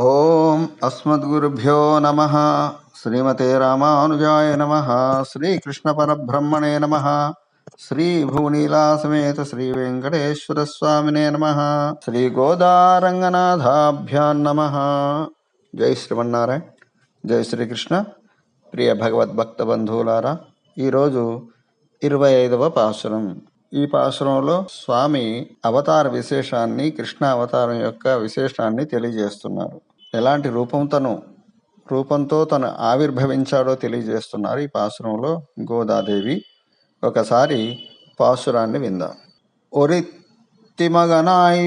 ఓం అస్మద్గురుభ్యో నమః. శ్రీమతే రామానుజాయ నమః. శ్రీకృష్ణ పరబ్రహ్మణే నమః. శ్రీ భువనీలాసమేత శ్రీ వెంకటేశ్వర స్వామినే నమః. శ్రీ గోదారంగనాథాభ్యాం నమః. జై శ్రీమన్నారాయణ. జై శ్రీకృష్ణ. ప్రియ భగవద్భక్త బంధువులారా, ఈరోజు 25వ పాసురం. ఈ పాసురంలో స్వామి అవతార విశేషాన్ని, కృష్ణ అవతారం యొక్క విశేషాన్ని తెలియజేస్తున్నారు. ఎలాంటి రూపంతో తను ఆవిర్భవించాడో తెలియజేస్తున్నారు ఈ పాసురంలో గోదాదేవి. ఒకసారి పాసురాన్ని విందాం. ఒరిత్తి మగనాయ్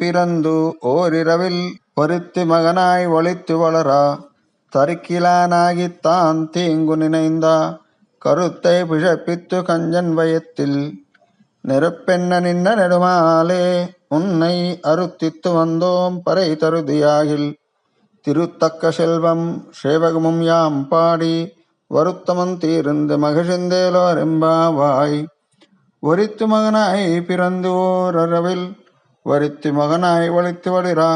పిరందు ఓరిరవిల్ ఒరిత్తి మగనాయ్ ఒళిత్తి వளரா தரிக்கிலானாகித்தான் தீங்கு நினைந்த கருத்தை பிழப்பித்து கஞ்சன் வயத்தில் நெருப்பென்ன நின்ன நெடுமாலே உன்னை அறுத்தித்து வந்தோம் பறை தருதியாகில் திருத்தக்க செல்வம் சேவகமும் யாம் பாடி வருத்தமன் தீர்ந்து மகிழ்ந்தேலோரெம்பாவாய். ஒரித்து மகனாய் பிறந்து ஓரளவில் வருத்தி மகனாய் ஒழித்து வளிரா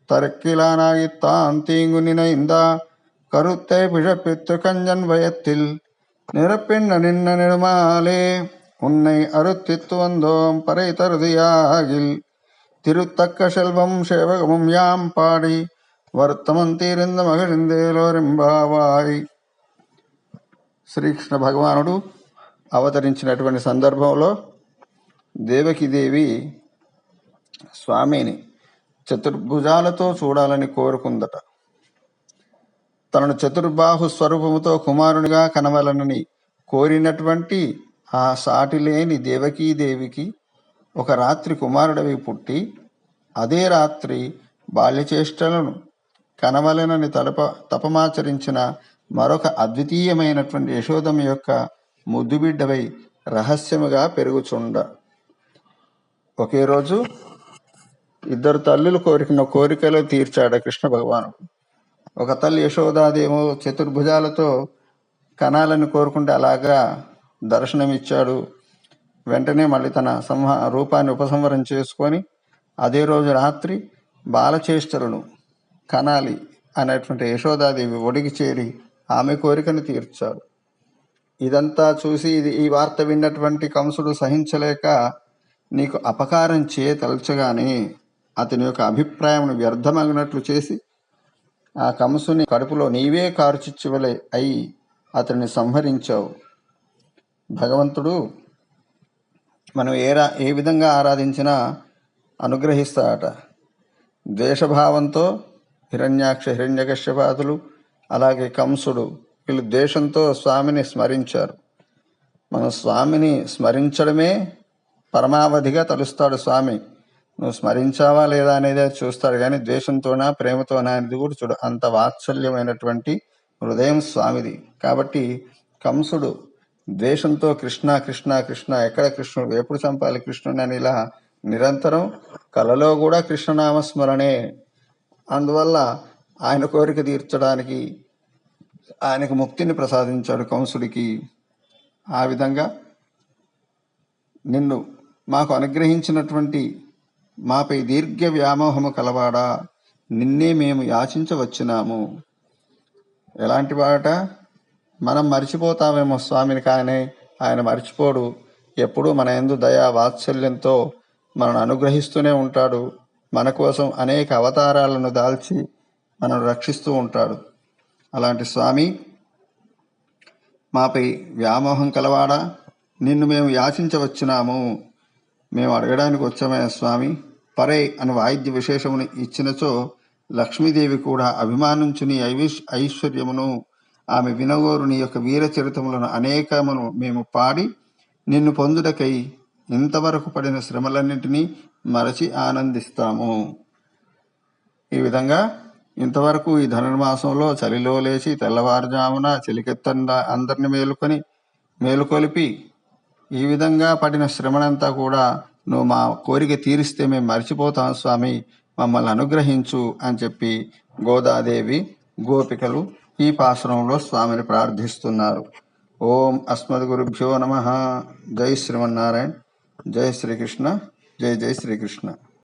தரக்கிலானாகித்தான் தீங்கு நினைந்தா கருத்தை பிழப்பித்து கஞ்சன் வயத்தில் நிரப்பெண்ண நின்ன நெடுமாலே உன்னை அறுத்தித்து வந்தோம் பறை தருதியாகில் திருத்தக்க செல்வம் சேவகமும் யாம் పాడి వర్తమం తీరింద మగిళిందేలోరింబావాయ్. శ్రీకృష్ణ భగవానుడు అవతరించినటువంటి సందర్భంలో దేవకీదేవి స్వామిని చతుర్భుజాలతో చూడాలని కోరుకుందట. తనను చతుర్బాహు స్వరూపముతో కుమారునిగా కనవలనని కోరినటువంటి ఆ సాటిలేని దేవకీదేవికి ఒక రాత్రి కుమారుడవి పుట్టి, అదే రాత్రి బాల్యచేష్టలను కనవలనని తపమాచరించిన మరొక అద్వితీయమైనటువంటి యశోదమ్మ యొక్క ముద్దుబిడ్డవై రహస్యముగా పెరుగుచుండ. ఒకే రోజు ఇద్దరు తల్లులు కోరిన కోరికలు తీర్చాడు కృష్ణ భగవానుడు. ఒక తల్లి యశోదాదేమో చతుర్భుజాలతో కనాలని కోరుకుంటే అలాగా దర్శనమిచ్చాడు. వెంటనే మళ్ళీ తన రూపాన్ని ఉపసంహరణ చేసుకొని అదే రోజు రాత్రి బాలచేష్టలను కనాలి అనేటువంటి యశోదాదేవి ఒడికి చేరి ఆమె కోరికను తీర్చాడు. ఇదంతా చూసి ఈ వార్త విన్నటువంటి కంసుడు సహించలేక నీకు అపకారం చేయతలచగానే అతని యొక్క అభిప్రాయం వ్యర్థమగినట్లు చేసి ఆ కంసుని కడుపులో నీవే కారుచిచ్చువలే అయి అతన్ని సంహరించావు. భగవంతుడు మనం ఏ విధంగా ఆరాధించినా అనుగ్రహిస్తాడట. ద్వేషభావంతో హిరణ్యాక్ష హిరణ్యకశ్యపాదులు అలాగే కంసుడు వీళ్ళు ద్వేషంతో స్వామిని స్మరించారు. మనం స్వామిని స్మరించడమే పరమావధిగా తలుస్తాడు స్వామి. నువ్వు స్మరించావా లేదా అనేది చూస్తాడు, కానీ ద్వేషంతోనా ప్రేమతోనా అనేది కూడా చూడు. అంత వాత్సల్యమైనటువంటి హృదయం స్వామిది. కాబట్టి కంసుడు ద్వేషంతో కృష్ణ కృష్ణ కృష్ణ, ఎక్కడ కృష్ణుడు, ఎప్పుడు చంపాలి కృష్ణుడు అని ఇలా నిరంతరం కలలో కూడా కృష్ణనామస్మరణే. అందువల్ల ఆయన కోరిక తీర్చడానికి ఆయనకు ముక్తిని ప్రసాదించాడు కంసుడికి. ఆ విధంగా నిన్ను మాకు అనుగ్రహించినటువంటి మాపై దీర్ఘ వ్యామోహము కలవాడా, నిన్నే మేము యాచించవచ్చున్నాము. ఎలాంటి వాట, మనం మర్చిపోతామేమో స్వామిని, కానీ ఆయన మర్చిపోడు. ఎప్పుడూ మన యందు దయా వాత్సల్యంతో మనను అనుగ్రహిస్తూనే ఉంటాడు. మన కోసం అనేక అవతారాలను దాల్చి మనను రక్షిస్తూ ఉంటాడు. అలాంటి స్వామి మాపై వ్యామోహం కలవాడా, నిన్ను మేము యాచించవచ్చున్నాము, మేము అడగడానికి వచ్చామే స్వామి. పరే అని వాయిద్య విశేషమును ఇచ్చినచో లక్ష్మీదేవి కూడా అభిమానించుని ఐశ్వర్యమును ఆమె వినగోరు నీ యొక్క వీర చరితములను అనేకమును మేము పాడి నిన్ను పొందుటకై ఇంతవరకు పడిన శ్రమలన్నింటినీ మరచి ఆనందిస్తాము. ఈ విధంగా ఇంతవరకు ఈ ధనుర్మాసంలో చలిలో లేచి తెల్లవారుజామున చెలికెత్తంగా అందరిని మేలుకొలిపి ఈ విధంగా పడిన శ్రమనంతా కూడా నువ్వు మా కోరిక తీరిస్తే మేము మర్చిపోతాం స్వామి, మమ్మల్ని అనుగ్రహించు అని చెప్పి గోదాదేవి గోపికలు ఈ పాసురంలో స్వామిని ప్రార్థిస్తున్నారు. ఓం అస్మద్గురుభ్యో నమః. జై శ్రీమన్నారాయణ. జై శ్రీకృష్ణ. జై జై శ్రీకృష్ణ.